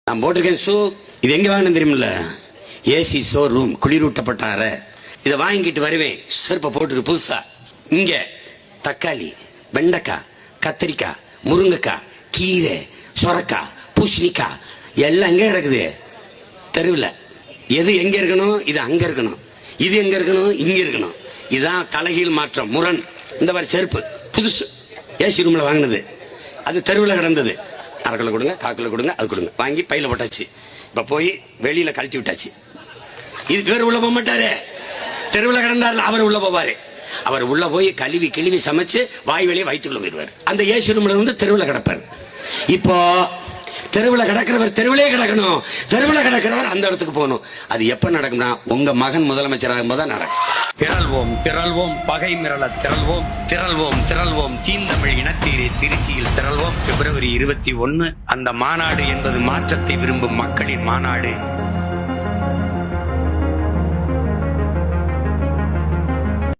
நான் போட்டிருக்கேன் ஷூ. இது எங்க வாங்கினு தெரியுமில்ல? ஏசி ஷோரூம், குளிரூட்டப்பட்ட அறை. இதை வாங்கிட்டு வருவேன், செருப்பை போட்டுருக்கு புதுசா. இங்க தக்காளி, வெண்டைக்காய், கத்திரிக்காய், முருங்கைக்காய், கீரை, சொரக்காய், பூசணிக்காய் எல்லாம் எங்க கிடக்குது? தெருவில். எது எங்க இருக்கணும்? இது அங்க இருக்கணும். இது எங்க இருக்கணும்? இங்க இருக்கணும். இதுதான் தலைகீழ் மாற்றம், முரண். இந்த மாதிரி செருப்பு புதுசு, ஏசி ரூம்ல வாங்கினது, அது தெருவில் கிடந்தது. அரைக்கில் கொடுங்க, காக்கில் கொடுங்க, அது கொடுங்க, வாங்கி பையில போட்டாச்சு. இப்ப போய் வெளியில கழட்டி விட்டாச்சு. இது பேர் உள்ள போக மாட்டாரு, தெருவில் கிடந்தாரு, அவர் உள்ள போவாரு. அவர் உள்ள போய் கழுவி கிழுவி சமைச்சு வாய் வெளியே வயிற்றுக்குள்ள போயிருவார். அந்த ஏசி ரூம்ல இருந்து தெருவில் கிடப்பார். இப்போ தெருவில் கிடக்கிறவர் தெருவிலே கிடக்கணும், தெருவில் கிடக்கிறவர் அந்த இடத்துக்கு போகணும். அது எப்ப நடக்கும்னா உங்க மகன் முதலமைச்சராகும் போது நடக்கும். திரள்வோம் திரள்வோம், பகை மிரள திரள்வோம், திரள்வோம் திரள்வோம், தீந்தமிழ் இனத்தீரே திருச்சியில் திரள்வோம். February 21 அந்த மாநாடு என்பது மாற்றத்தை விரும்பும் மக்களின் மாநாடு.